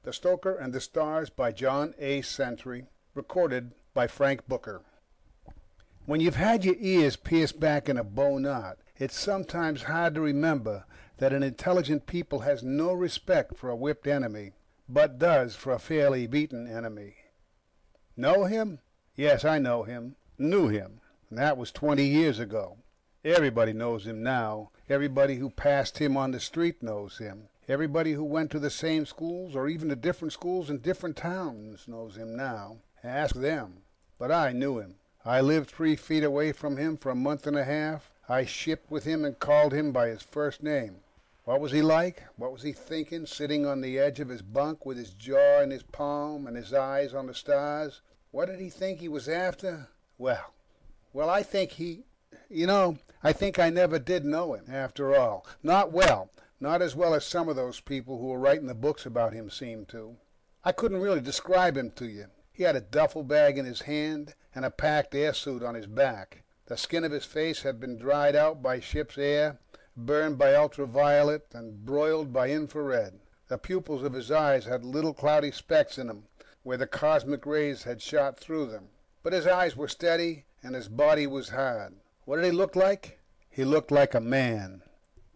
The Stoker and the Stars by John A. Sentry, recorded by Frank Booker. When you've had your ears pierced back in a bow knot, it's sometimes hard to remember that an intelligent people has no respect for a whipped enemy, but does for a fairly beaten enemy. Know him? Yes, I know him. Knew him. And that was 20 years ago. Everybody knows him now. Everybody who passed him on the street knows him. Everybody who went to the same schools or even to different schools in different towns knows him now. Ask them. But I knew him. I lived 3 feet away from him for a month and a half. I shipped with him and called him by his first name. What was he like? What was he thinking, sitting on the edge of his bunk with his jaw in his palm and his eyes on the stars? What did he think he was after? Well, I think I think I never did know him, after all. Not well. Not as well as some of those people who were writing the books about him seemed to. I couldn't really describe him to you. He had a duffel bag in his hand and a packed air suit on his back. The skin of his face had been dried out by ship's air, burned by ultraviolet, and broiled by infrared. The pupils of his eyes had little cloudy specks in them, where the cosmic rays had shot through them. But his eyes were steady, and his body was hard. What did he look like? He looked like a man.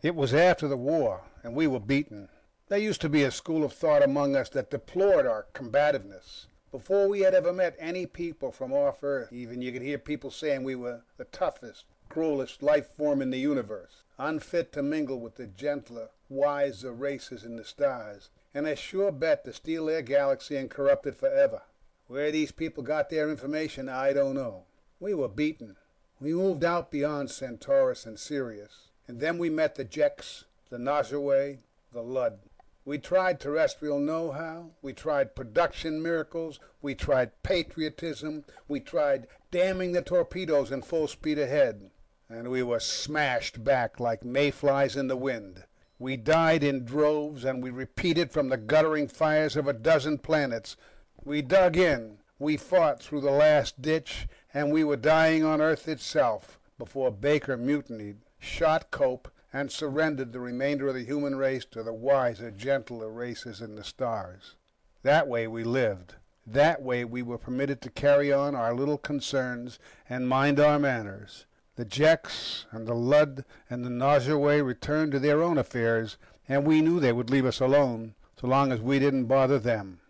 It was after the war, and we were beaten. There used to be a school of thought among us that deplored our combativeness. Before we had ever met any people from off Earth, even, you could hear people saying we were the toughest, cruelest life form in the universe, unfit to mingle with the gentler, wiser races in the stars, and a sure bet to steal their galaxy and corrupt it forever. Where these people got their information, I don't know. We were beaten. We moved out beyond Centaurus and Sirius. And then we met the Jeks, the Nosurwey, the Lud. We tried terrestrial know-how. We tried production miracles. We tried patriotism. We tried damming the torpedoes in full speed ahead. And we were smashed back like mayflies in the wind. We died in droves, and we repeated from the guttering fires of a dozen planets. We dug in. We fought through the last ditch, and we were dying on Earth itself before Baker mutinied, shot Cope, and surrendered the remainder of the human race to the wiser, gentler races in the stars. That way we lived. That way we were permitted to carry on our little concerns and mind our manners. The Jeks and the Lud and the Nosurwey returned to their own affairs, and we knew they would leave us alone so long as we didn't bother them.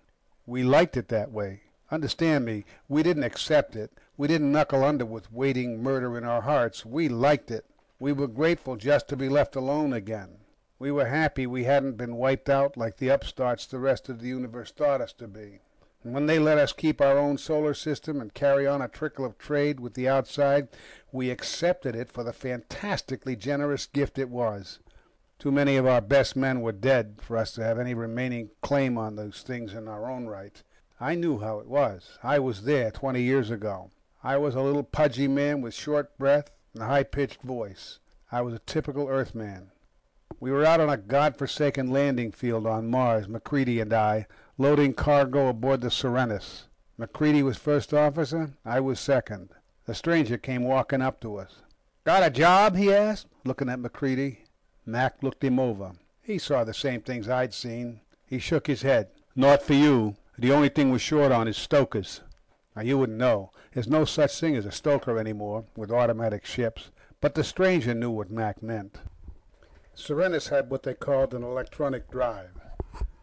We liked it that way. Understand me, we didn't accept it. We didn't knuckle under with waiting murder in our hearts. We liked it. We were grateful just to be left alone again. We were happy we hadn't been wiped out like the upstarts the rest of the universe thought us to be. And when they let us keep our own solar system and carry on a trickle of trade with the outside, we accepted it for the fantastically generous gift it was. Too many of our best men were dead for us to have any remaining claim on those things in our own right. I knew how it was. I was there 20 years ago. I was a little pudgy man with short breath and a high-pitched voice. I was a typical Earthman. We were out on a god-forsaken landing field on Mars, MacReady and I, loading cargo aboard the Serenus. MacReady was first officer, I was second. The stranger came walking up to us. "Got a job?" he asked, looking at MacReady. Mac looked him over. He saw the same things I'd seen. He shook his head. "Not for you. The only thing we're short on is stokers." Now, you wouldn't know. There's no such thing as a stoker anymore, with automatic ships. But the stranger knew what Mac meant. Serenus had what they called an electronic drive.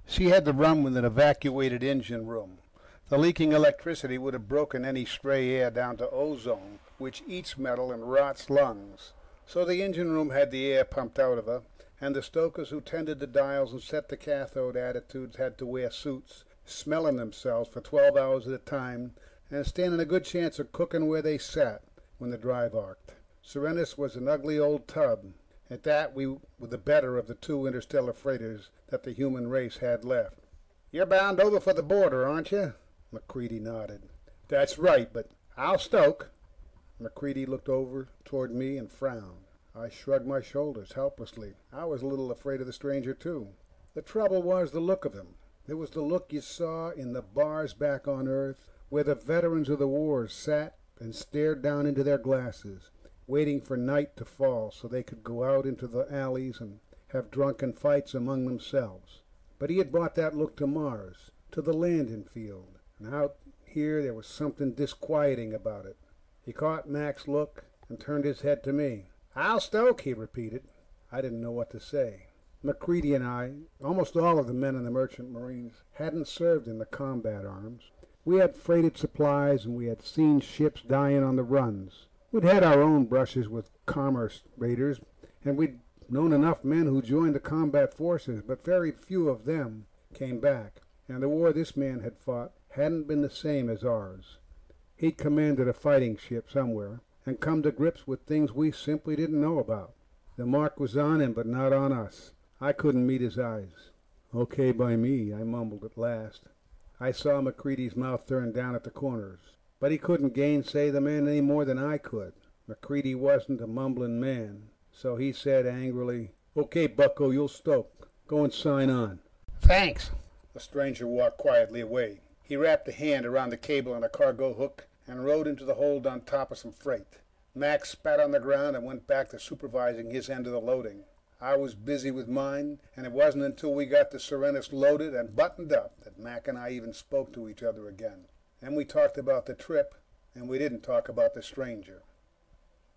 She had to run with an evacuated engine room. The leaking electricity would have broken any stray air down to ozone, which eats metal and rots lungs. So the engine room had the air pumped out of her, and the stokers who tended the dials and set the cathode attitudes had to wear suits, smelling themselves for 12 hours at a time, and standing a good chance of cooking where they sat when the drive arced. Serenus was an ugly old tub. At that, we were the better of the 2 interstellar freighters that the human race had left. "You're bound over for the border, aren't you?" MacReady nodded. "That's right, but I'll stoke." MacReady looked over toward me and frowned. I shrugged my shoulders helplessly. I was a little afraid of the stranger, too. The trouble was the look of him. It was the look you saw in the bars back on Earth, where the veterans of the wars sat and stared down into their glasses, waiting for night to fall so they could go out into the alleys and have drunken fights among themselves. But he had brought that look to Mars, to the landing field, and out here there was something disquieting about it. He caught Mac's look and turned his head to me. "I'll stoke," he repeated. I didn't know what to say. MacReady and I, almost all of the men in the Merchant Marines, hadn't served in the combat arms. We had freighted supplies and we had seen ships dying on the runs. We'd had our own brushes with commerce raiders, and we'd known enough men who joined the combat forces, but very few of them came back. And the war this man had fought hadn't been the same as ours. He'd commanded a fighting ship somewhere and come to grips with things we simply didn't know about. The mark was on him, but not on us. I couldn't meet his eyes. "Okay by me," I mumbled at last. I saw MacReady's mouth turn down at the corners, but he couldn't gainsay the man any more than I could. MacReady wasn't a mumbling man, so he said angrily, "Okay, bucko, you'll stoke. Go and sign on." "Thanks." The stranger walked quietly away. He wrapped a hand around the cable on a cargo hook and rode into the hold on top of some freight. Max spat on the ground and went back to supervising his end of the loading. I was busy with mine, and it wasn't until we got the Serenus loaded and buttoned up that Mac and I even spoke to each other again. Then we talked about the trip, and we didn't talk about the stranger.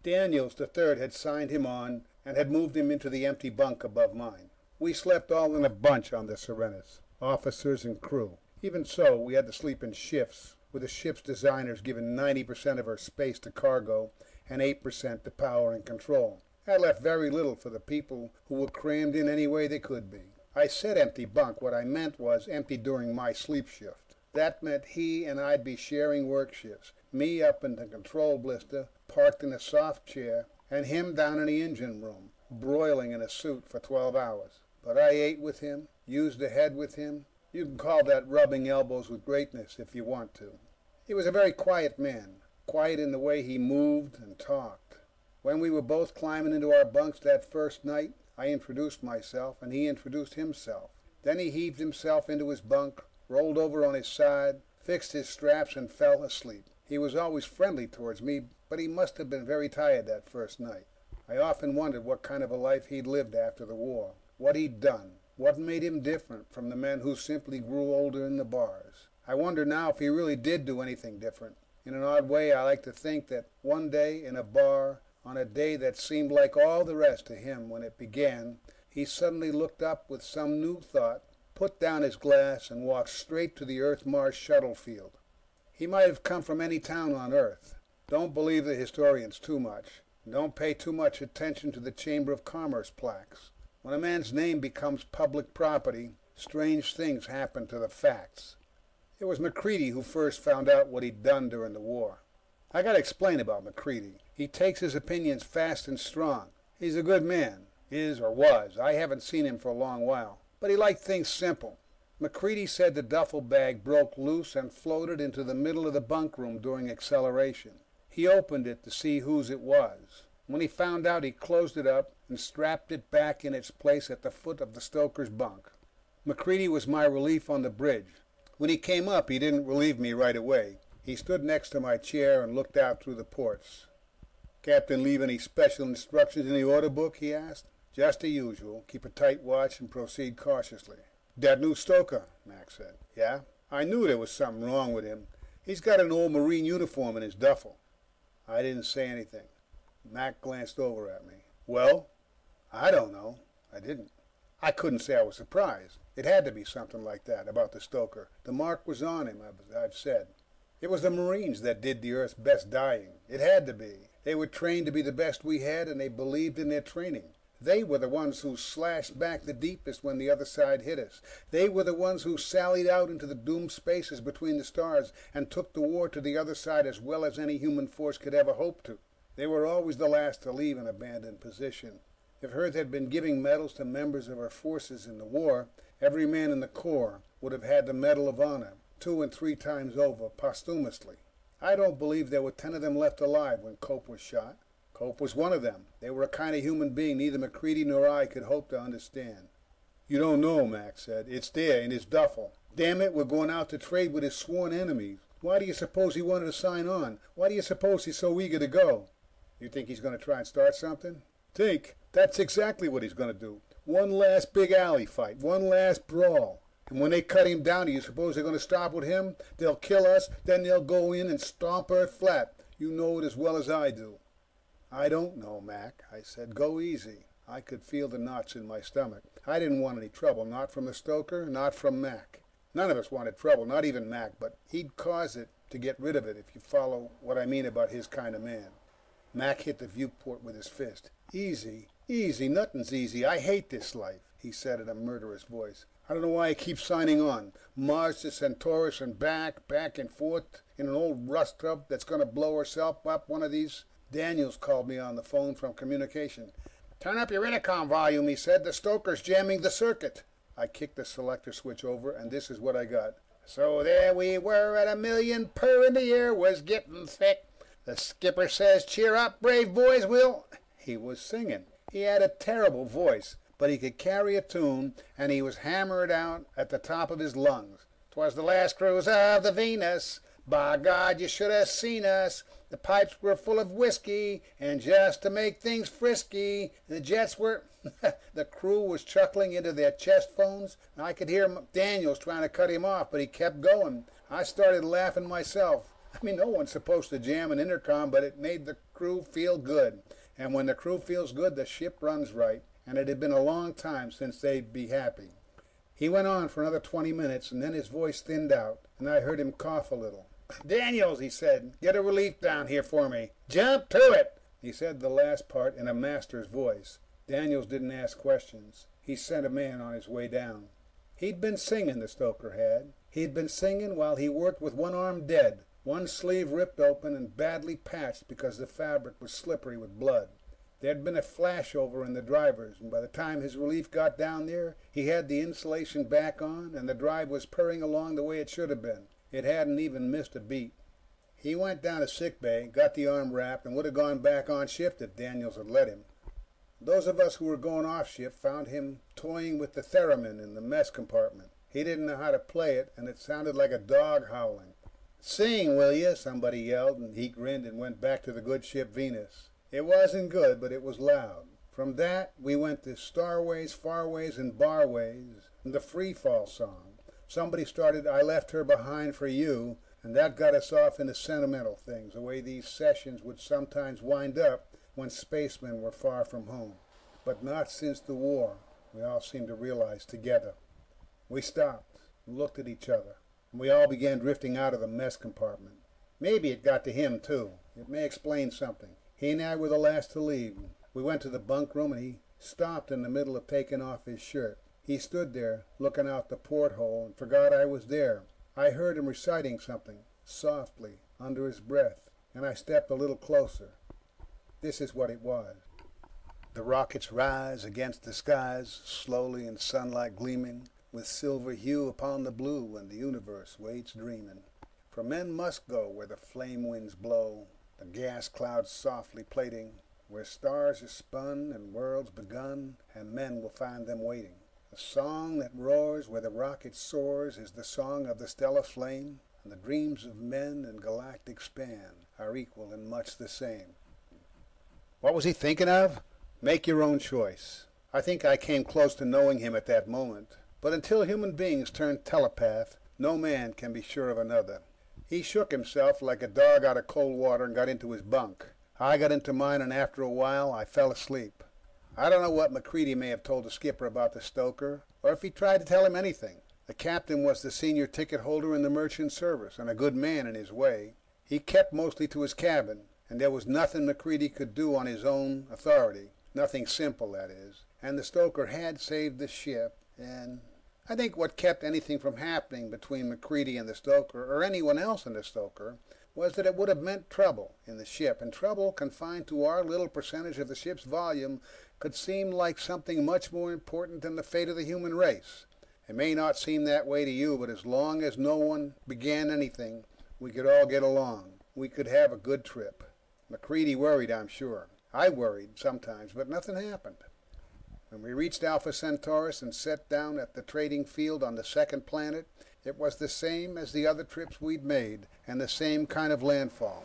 Daniels III had signed him on and had moved him into the empty bunk above mine. We slept all in a bunch on the Serenus, officers and crew. Even so, we had to sleep in shifts, with the ship's designers giving 90% of her space to cargo and 8% to power and control. That left very little for the people who were crammed in any way they could be. I said empty bunk. What I meant was empty during my sleep shift. That meant he and I'd be sharing work shifts. Me up in the control blister, parked in a soft chair, and him down in the engine room, broiling in a suit for 12 hours. But I ate with him, used the head with him. You can call that rubbing elbows with greatness if you want to. He was a very quiet man, quiet in the way he moved and talked. When we were both climbing into our bunks that first night, I introduced myself and he introduced himself. Then he heaved himself into his bunk, rolled over on his side, fixed his straps and fell asleep. He was always friendly towards me, but he must have been very tired that first night. I often wondered what kind of a life he'd lived after the war, what he'd done, what made him different from the men who simply grew older in the bars. I wonder now if he really did do anything different. In an odd way, I like to think that one day in a bar, on a day that seemed like all the rest to him when it began, he suddenly looked up with some new thought, put down his glass, and walked straight to the Earth-Mars shuttle field. He might have come from any town on Earth. Don't believe the historians too much. Don't pay too much attention to the Chamber of Commerce plaques. When a man's name becomes public property, strange things happen to the facts. It was MacReady who first found out what he'd done during the war. I gotta explain about MacReady. He takes his opinions fast and strong. He's a good man. Is or was. I haven't seen him for a long while. But he liked things simple. MacReady said the duffel bag broke loose and floated into the middle of the bunk room during acceleration. He opened it to see whose it was. When he found out, he closed it up and strapped it back in its place at the foot of the stoker's bunk. MacReady was my relief on the bridge. When he came up, he didn't relieve me right away. He stood next to my chair and looked out through the ports. "Captain leave any special instructions in the order book?" he asked. "Just the usual. Keep a tight watch and proceed cautiously." "That new Stoker," Mac said. "Yeah? I knew there was something wrong with him. He's got an old Marine uniform in his duffel." I didn't say anything. Mac glanced over at me. "Well?" "I don't know." I didn't. I couldn't say I was surprised. It had to be something like that about the Stoker. The mark was on him, I've said. It was the Marines that did the Earth's best dying. It had to be. They were trained to be the best we had, and they believed in their training. They were the ones who slashed back the deepest when the other side hit us. They were the ones who sallied out into the doomed spaces between the stars and took the war to the other side as well as any human force could ever hope to. They were always the last to leave an abandoned position. If Earth had been giving medals to members of her forces in the war, every man in the Corps would have had the Medal of Honor, 2 and 3 times over, posthumously. I don't believe there were 10 of them left alive when Cope was shot. Cope was one of them. They were a kind of human being neither MacReady nor I could hope to understand. "You don't know," Max said. "It's there in his duffel. Damn it, we're going out to trade with his sworn enemies. Why do you suppose he wanted to sign on? Why do you suppose he's so eager to go?" "You think he's going to try and start something?" "Think? That's exactly what he's going to do. One last big alley fight. One last brawl. And when they cut him down, do you suppose they're going to stop with him? They'll kill us, then they'll go in and stomp her flat. You know it as well as I do. I don't know, Mac, I said. Go easy. I could feel the knots in my stomach. I didn't want any trouble, not from the Stoker, not from Mac. None of us wanted trouble, not even Mac, but he'd cause it to get rid of it, if you follow what I mean about his kind of man. Mac hit the viewport with his fist. Easy, easy, nothing's easy. I hate this life, he said in a murderous voice. I don't know why I keep signing on. Mars to Centaurus and back and forth in an old rust tub that's going to blow herself up one of these. Daniels called me on the phone from communication. Turn up your intercom volume, he said. The Stoker's jamming the circuit. I kicked the selector switch over, and this is what I got. So there we were at 1,000,000 per, and the air was getting thick. The skipper says, cheer up, brave boys, we'll... He was singing. He had a terrible voice, but he could carry a tune, and he was hammering out at the top of his lungs. 'Twas the last cruise of the Venus. By God, you should have seen us. The pipes were full of whiskey, and just to make things frisky, the jets were... The crew was chuckling into their chest phones. I could hear Daniels trying to cut him off, but he kept going. I started laughing myself. I mean, no one's supposed to jam an intercom, but it made the crew feel good. And when the crew feels good, the ship runs right. And it had been a long time since they'd be happy. He went on for another 20 minutes, and then his voice thinned out, and I heard him cough a little. Daniels, he said, get a relief down here for me. Jump to it. He said the last part in a master's voice. Daniels didn't ask questions. He sent a man on his way down. He'd been singing, the Stoker had. He'd been singing while he worked with one arm dead, one sleeve ripped open and badly patched because the fabric was slippery with blood. There'd been a flashover in the drivers, and by the time his relief got down there, he had the insulation back on, and the drive was purring along the way it should have been. It hadn't even missed a beat. He went down to sick bay, got the arm wrapped, and would have gone back on shift if Daniels had let him. Those of us who were going off shift found him toying with the theremin in the mess compartment. He didn't know how to play it, and it sounded like a dog howling. Sing, will you? Somebody yelled, and he grinned and went back to the good ship Venus. It wasn't good, but it was loud. From that, we went to Starways, Farways, and Barways, and the Free Fall song. Somebody started I Left Her Behind for You, and that got us off into sentimental things, the way these sessions would sometimes wind up when spacemen were far from home. But not since the war, we all seemed to realize together. We stopped and looked at each other, and we all began drifting out of the mess compartment. Maybe it got to him, too. It may explain something. He and I were the last to leave. We went to the bunk room, and he stopped in the middle of taking off his shirt. He stood there, looking out the porthole, and forgot I was there. I heard him reciting something, softly, under his breath, and I stepped a little closer. This is what it was. The rockets rise against the skies, slowly in sunlight gleaming, with silver hue upon the blue, and the universe waits dreaming. For men must go where the flame winds blow, the gas clouds softly plating, where stars are spun and worlds begun, and men will find them waiting. The song that roars where the rocket soars is the song of the stellar flame, and the dreams of men in galactic span are equal and much the same. What was he thinking of? Make your own choice. I think I came close to knowing him at that moment, but until human beings turn telepath, no man can be sure of another. He shook himself like a dog out of cold water and got into his bunk. I got into mine, and after a while I fell asleep. I don't know what McCready may have told the skipper about the Stoker, or if he tried to tell him anything. The captain was the senior ticket holder in the merchant service, and a good man in his way. He kept mostly to his cabin, and there was nothing McCready could do on his own authority. Nothing simple, that is. And the Stoker had saved the ship, and I think what kept anything from happening between McCready and the Stoker, or anyone else in the Stoker, was that it would have meant trouble in the ship, and trouble confined to our little percentage of the ship's volume could seem like something much more important than the fate of the human race. It may not seem that way to you, but as long as no one began anything, we could all get along. We could have a good trip. McCready worried, I'm sure. I worried sometimes, but nothing happened. When we reached Alpha Centaurus and set down at the trading field on the second planet, it was the same as the other trips we'd made, and the same kind of landfall.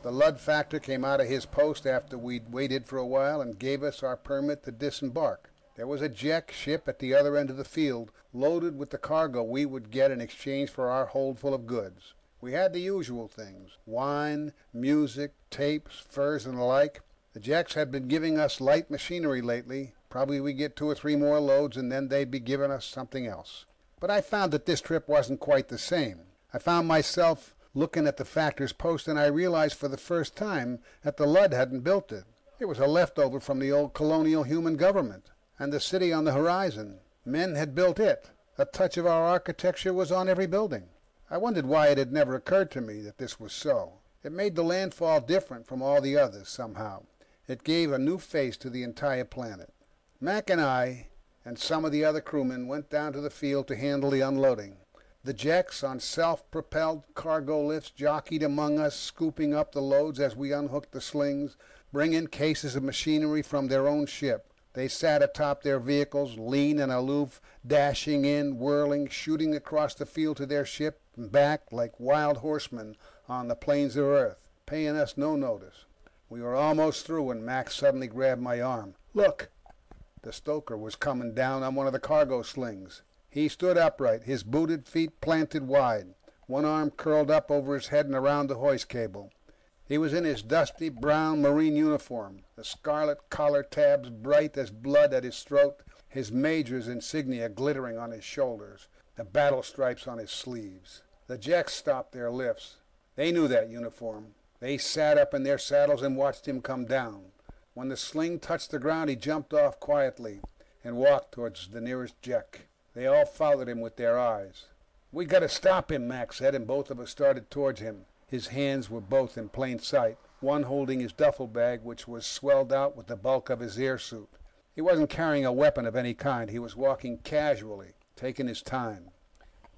The Lud factor came out of his post after we'd waited for a while and gave us our permit to disembark. There was a Jack ship at the other end of the field, loaded with the cargo we would get in exchange for our holdful of goods. We had the usual things: wine, music, tapes, furs, and the like. The Jacks had been giving us light machinery lately. Probably we'd get 2 or 3 more loads, and then they'd be giving us something else. But I found that this trip wasn't quite the same. I found myself looking at the factor's post, and I realized for the first time that the Lud hadn't built it. It was a leftover from the old colonial human government. And the city on the horizon, men had built it. A touch of our architecture was on every building. I wondered why it had never occurred to me that this was so. It made the landfall different from all the others, somehow. It gave a new face to the entire planet. Mac and I, and some of the other crewmen, went down to the field to handle the unloading. The Jacks on self-propelled cargo lifts jockeyed among us, scooping up the loads as we unhooked the slings, bringing cases of machinery from their own ship. They sat atop their vehicles, lean and aloof, dashing in, whirling, shooting across the field to their ship and back like wild horsemen on the plains of Earth, paying us no notice. We were almost through when Max suddenly grabbed my arm. "Look!" The Stoker was coming down on one of the cargo slings. He stood upright, his booted feet planted wide, one arm curled up over his head and around the hoist cable. He was in his dusty brown marine uniform, the scarlet collar tabs bright as blood at his throat, his major's insignia glittering on his shoulders, the battle stripes on his sleeves. The Jacks stopped their lifts. They knew that uniform. They sat up in their saddles and watched him come down. When the sling touched the ground, he jumped off quietly and walked towards the nearest Jack. They all followed him with their eyes. "We got to stop him," Max said, and both of us started towards him. His hands were both in plain sight, one holding his duffel bag, which was swelled out with the bulk of his air suit. He wasn't carrying a weapon of any kind. He was walking casually, taking his time.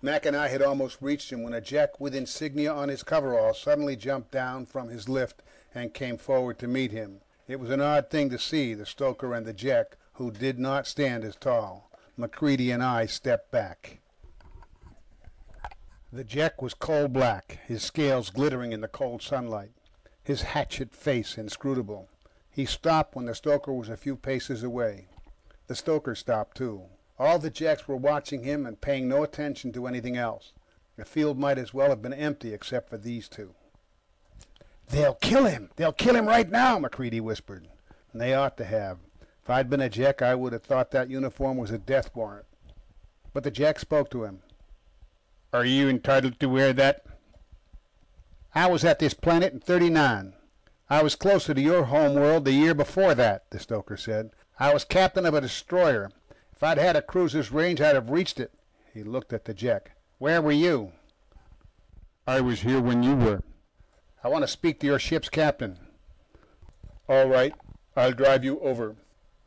Mac and I had almost reached him when a Jack with insignia on his coverall suddenly jumped down from his lift and came forward to meet him. It was an odd thing to see, the Stoker and the Jack, who did not stand as tall. MacReady and I stepped back. The Jack was coal black, his scales glittering in the cold sunlight, his hatchet face inscrutable. He stopped when the Stoker was a few paces away. The Stoker stopped too. All the Jacks were watching him and paying no attention to anything else. The field might as well have been empty except for these two. "They'll kill him! They'll kill him right now!" MacReady whispered. And they ought to have. If I'd been a Jack, I would have thought that uniform was a death warrant. But the Jack spoke to him. "Are you entitled to wear that?" "I was at this planet in '39. I was closer to your home world the year before that," the Stoker said. "I was captain of a destroyer. If I'd had a cruiser's range, I'd have reached it." He looked at the Jack. "Where were you?" "I was here when you were." "I want to speak to your ship's captain." "All right. I'll drive you over."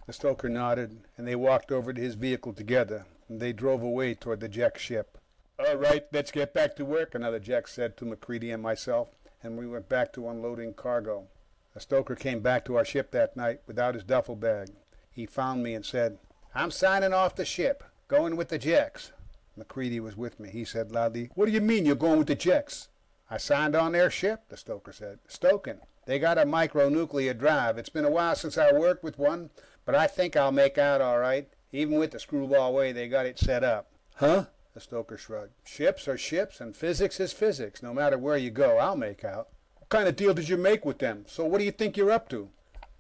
The Stoker nodded, and they walked over to his vehicle together, and they drove away toward the Jack ship. "All right, let's get back to work," another Jack said to MacReady and myself, and we went back to unloading cargo. The Stoker came back to our ship that night without his duffel bag. He found me and said, "I'm signing off the ship, going with the Jacks." MacReady was with me. He said loudly, "What do you mean you're going with the Jacks?" "I signed on their ship," the Stoker said. "Stoking. They got a micronuclear drive. It's been a while since I worked with one, but I think I'll make out all right, even with the screwball way they got it set up." "Huh?" The Stoker shrugged. "Ships are ships, and physics is physics. No matter where you go, I'll make out." "What kind of deal did you make with them? So what do you think you're up to?"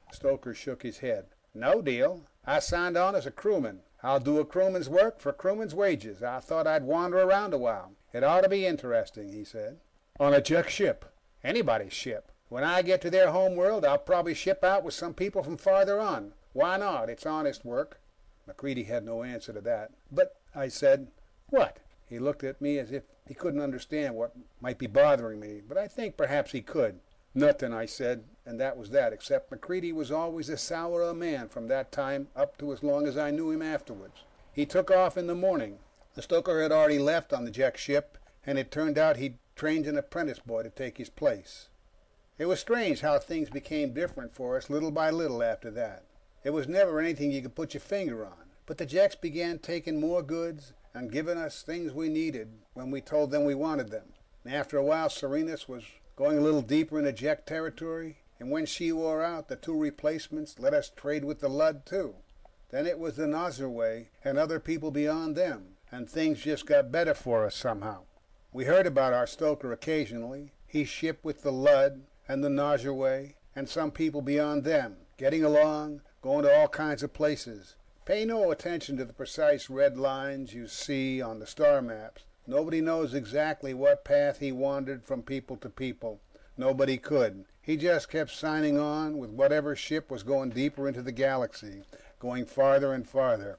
The Stoker shook his head. "No deal. I signed on as a crewman. I'll do a crewman's work for crewman's wages. I thought I'd wander around a while. It ought to be interesting," he said. "On a Jack ship?" "Anybody's ship. When I get to their home world, I'll probably ship out with some people from farther on. Why not? It's honest work." MacReady had no answer to that. "But," I said. "What?" He looked at me as if he couldn't understand what might be bothering me, but I think perhaps he could. "Nothing," I said, and that was that, except MacReady was always as sour a man from that time up to as long as I knew him afterwards. He took off in the morning. The Stoker had already left on the Jack ship, and it turned out he'd trained an apprentice boy to take his place. It was strange how things became different for us little by little after that. It was never anything you could put your finger on, but the Jacks began taking more goods and giving us things we needed when we told them we wanted them. And after a while, Serenus was going a little deeper into Jack territory, and when she wore out, the two replacements let us trade with the Lud too. Then it was the Nosurwey and other people beyond them, and things just got better for us somehow. We heard about our Stoker occasionally. He shipped with the Lud and the Nosurwey and some people beyond them, getting along, going to all kinds of places. Pay no attention to the precise red lines you see on the star maps. Nobody knows exactly what path he wandered from people to people. Nobody could. He just kept signing on with whatever ship was going deeper into the galaxy, going farther and farther.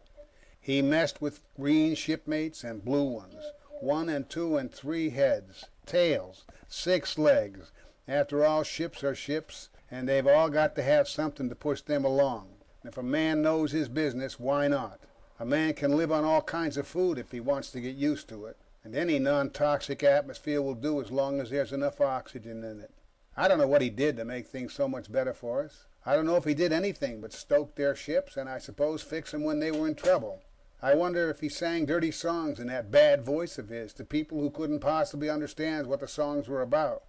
He messed with green shipmates and blue ones, 1 and 2 and 3 heads, tails, 6 legs. After all, ships are ships, and they've all got to have something to push them along. If a man knows his business, why not? A man can live on all kinds of food if he wants to get used to it. And any non-toxic atmosphere will do as long as there's enough oxygen in it. I don't know what he did to make things so much better for us. I don't know if he did anything but stoke their ships and I suppose fix them when they were in trouble. I wonder if he sang dirty songs in that bad voice of his to people who couldn't possibly understand what the songs were about.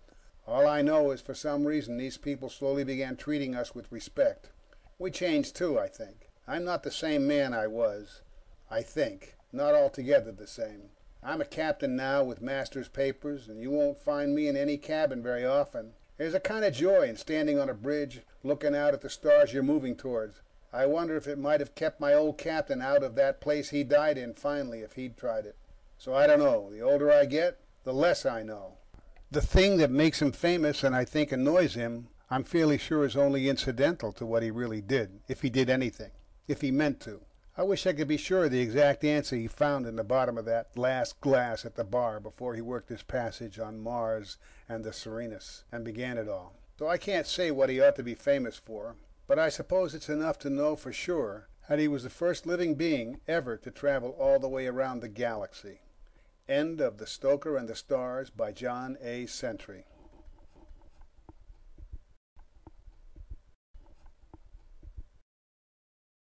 All I know is for some reason these people slowly began treating us with respect. We changed too, I think. I'm not the same man I was. I think. Not altogether the same. I'm a captain now with master's papers, and you won't find me in any cabin very often. There's a kind of joy in standing on a bridge, looking out at the stars you're moving towards. I wonder if it might have kept my old captain out of that place he died in finally if he'd tried it. So I don't know. The older I get, the less I know. The thing that makes him famous and I think annoys him, I'm fairly sure is only incidental to what he really did, if he did anything, if he meant to. I wish I could be sure of the exact answer he found in the bottom of that last glass at the bar before he worked his passage on Mars and the Serenus and began it all. So I can't say what he ought to be famous for, but I suppose it's enough to know for sure that he was the first living being ever to travel all the way around the galaxy. End of The Stoker and the Stars by John A. Sentry.